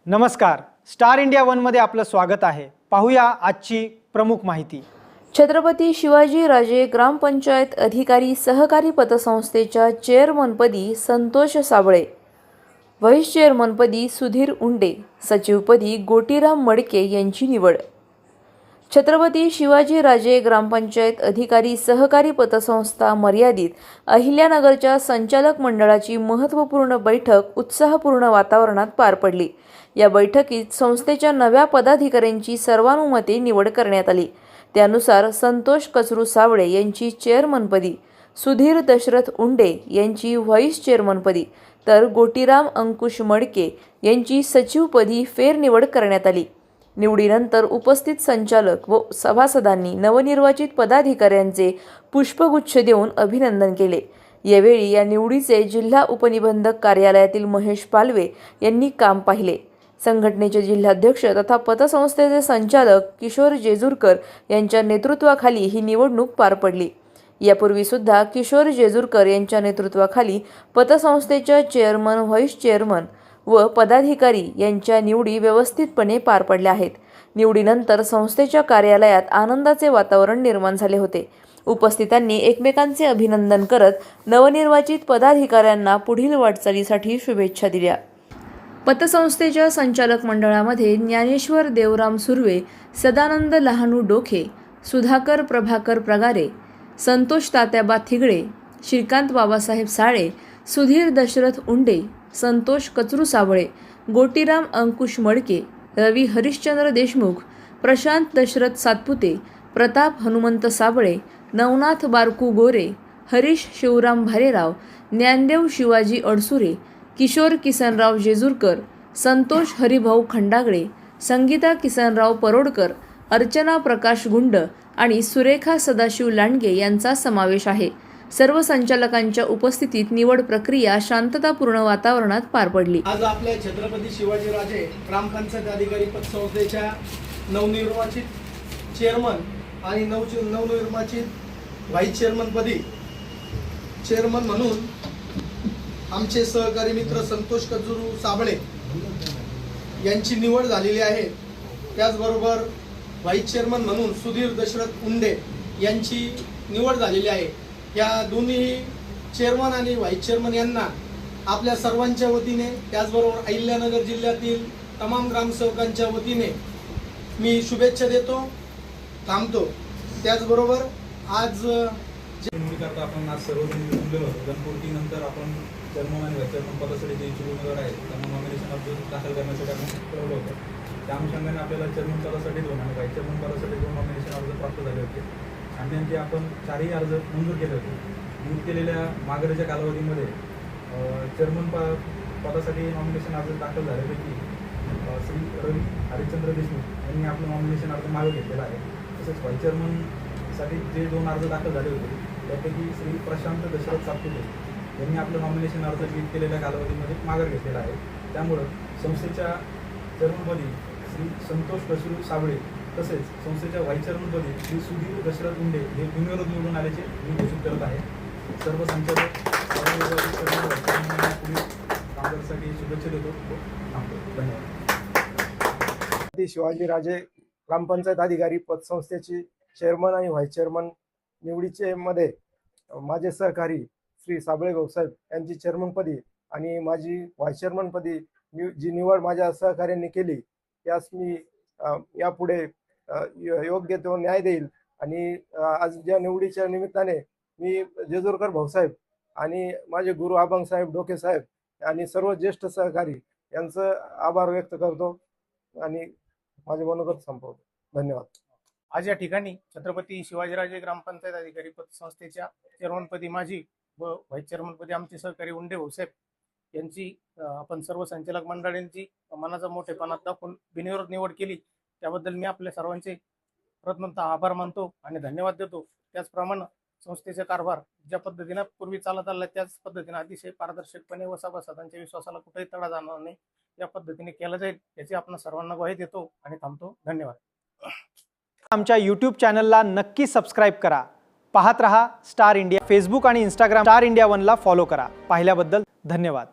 नमस्कार, star India one मध्ये आपलं स्वागत आहे। पाहूया आजची प्रमुख माहिती। छत्रपती शिवाजीराजे ग्रामपंचायत अधिकारी सहकारी पतसंस्थेच्या चेअरमनपदी संतोष साबळे, व्हाईस चेअरमनपदी सुधीर उंडे, सचिवपदी गोटीराम मडके यांची निवड। छत्रपती शिवाजीराजे ग्रामपंचायत अधिकारी सहकारी पतसंस्था मर्यादित अहिल्यानगरच्या संचालक मंडळाची महत्त्वपूर्ण बैठक उत्साहपूर्ण वातावरणात पार पडली। या बैठकीत संस्थेच्या नव्या पदाधिकाऱ्यांची सर्वानुमते निवड करण्यात आली। त्यानुसार संतोष कचरू साबळे यांची चेअरमनपदी, सुधीर दशरथ उंडे यांची व्हाईस चेअरमनपदी, तर गोटीराम अंकुश मडके यांची सचिवपदी फेरनिवड करण्यात आली। निवडीनंतर उपस्थित संचालक व सभासदांनी नवनिर्वाचित पदाधिकाऱ्यांचे पुष्पगुच्छ देऊन अभिनंदन केले। यावेळी या निवडीचे जिल्हा उपनिबंधक कार्यालयातील महेश पालवे यांनी काम पाहिले। संघटनेचे जिल्हाध्यक्ष तथा पतसंस्थेचे संचालक किशोर जेजुरकर यांच्या नेतृत्वाखाली ही निवडणूक पार पडली। यापूर्वी सुद्धा किशोर जेजुरकर यांच्या नेतृत्वाखाली पतसंस्थेच्या चेअरमन, व्हाईस चेअरमन व पदाधिकारी यांच्या निवडी व्यवस्थितपणे पार पडल्या आहेत। निवडीनंतर संस्थेच्या कार्यालयात आनंदाचे वातावरण निर्माण झाले होते। उपस्थितांनी एकमेकांचे अभिनंदन करत नवनिर्वाचित पदाधिकाऱ्यांना पुढील वाटचालीसाठी शुभेच्छा दिल्या। पतसंस्थेच्या संचालक मंडळामध्ये ज्ञानेश्वर देवराम सुर्वे, सदानंद लहानू डोखे, सुधाकर प्रभाकर प्रगारे, संतोष तात्याबा थिगळे, श्रीकांत बाबासाहेब साळे, सुधीर दशरथ उंडे, संतोष कचरू साबळे, गोटीराम अंकुश मडके, रवी हरिश्चंद्र देशमुख, प्रशांत दशरथ सातपुते, प्रताप हनुमंत साबळे, नवनाथ बारकू गोरे, हरीश शिवराम भालेराव, ज्ञानदेव शिवाजी अडसुरे, किशोर किसनराव जेजुरकर, संतोष हरिभाऊ खंडागळे, संगीता किसनराव परोडकर, अर्चना प्रकाश गुंड आणि सुरेखा सदाशिव लांडगे यांचा समावेश आहे। सर्व संचालकांच्या उपस्थितीत निवड प्रक्रिया शांततापूर्ण वातावरणात पार पडली। आज आपल्या छत्रपती शिवाजीराजे ग्रामपंचायत अधिकारी पतसंस्थेच्या नवनिर्वाचित चेअरमन आणि नवनिर्वाचित व्हाईस चेअरमनपदी चेअरमन म्हणून आमचे सहकारी मित्र संतोष कचरू साबळे यांची निवड झालेली आहे। त्याचबरोबर व्हाईस चेअरमन म्हणून सुधीर दशरथ उंडे यांची निवड झालेली आहे। या दोन्ही चेअरमन आणि व्हाईस चेअरमन यांना आपल्या सर्वांच्या वतीने, त्याचबरोबर अहिल्यानगर जिल्ह्यातील तमाम ग्रामसेवकांच्या वतीने मी शुभेच्छा देतो, थांबतो। त्याचबरोबर आज निवडीकरता आपण आज सर्वजण जमलेलो होतो। जनपूर्तीनंतर आपण चेअरमन आणि व्हाईस चेअरमन पदासाठी जे इच्छुक उमेदवार आहेत त्यांना नॉमिनेशन अर्ज दाखल करण्यासाठी आपण ठरवलं होतं। त्या अनुषंगाने आपल्याला चेअरमन पदासाठी 2 आणि व्हाईस चेअरमन पदासाठी 2 नॉमिनेशन अर्ज प्राप्त झाले होते आणि त्यांचे आपण 4ही अर्ज मंजूर केले होते। मंजूर केलेल्या मागणीच्या कालावधीमध्ये चेअरमन पदासाठी नॉमिनेशन अर्ज दाखल झाल्यापैकी श्री रवी हरिश्चंद्र देशमुख यांनी आपलं नॉमिनेशन अर्ज मागे घेतलेला आहे। तसेच व्हाईस चेअरमनसाठी जे 2 अर्ज दाखल झाले होते त्यापैकी श्री प्रशांत दशरथ सातपुते यांनी आपलं नॉमिनेशन अर्ज लीड केलेल्या कालावधीमध्ये माघार घेतलेला आहे। त्यामुळं संस्थेच्या चेअरमनपदी श्री संतोष कचरू साबळे तसेच संस्थेच्या व्हाईस चेअरमनपदी श्री सुधीर दशरथ उंडे हे बिनविरोध निवडून आल्याचे मी घोषित करत आहे। सर्व संचालक कामगारांसाठी शुभेच्छा देतो। धन्यवाद। शिवाजीराजे ग्रामपंचायत अधिकारी पतसंस्थेची चेअरमन आणि व्हाईस चेअरमन निवडीचे मध्ये माझे सहकारी श्री साबळे भाऊसाहेब यांची चेअरमनपदी आणि माझी व्हाईस चेअरमनपदी जी निवड माझ्या सहकार्यांनी केली त्यास मी यापुढे योग्य तो न्याय देईल। आणि आज ज्या निवडीच्या निमित्ताने मी जेजुरकर भाऊसाहेब आणि माझे गुरु आबंग साहेब डोके साहेब आणि सर्व ज्येष्ठ सहकारी यांचं आभार व्यक्त करतो आणि माझे मनोगत संपवतो। धन्यवाद। आज या ठिकाणी छत्रपती शिवाजीराजे ग्रामपंचायत अधिकारी पतसंस्थेच्या चेअरमनपदी माझी व व्हाईस चेअरमनपदी आमचे सहकारी उंडे भाऊसाहेब यांची आपण सर्व संचालक मंडळांची मनाचा मोठेपणा दाखवून बिनविरोध निवड केली। त्याबद्दल मी आपल्या सर्वांचे प्रथमतः आभार मानतो आणि धन्यवाद देतो। त्याचप्रमाणे संस्थेचा कारभार ज्या पद्धतीने पूर्वी चालत आला त्याच पद्धतीने अतिशय पारदर्शकपणे व सभासदांच्या विश्वासाला कुठेही तडा जाणार नाही या पद्धतीने केलं जाईल याची आपण सर्वांना ग्वाही देतो आणि थांबतो। धन्यवाद। आमच्या YouTube चॅनलला नक्की सबस्क्राइब करा। पाहत रहा स्टार इंडिया। फेसबुक आणि इंस्टाग्राम स्टार इंडिया 1 ला फॉलो करा। पाहिल्याबद्दल धन्यवाद।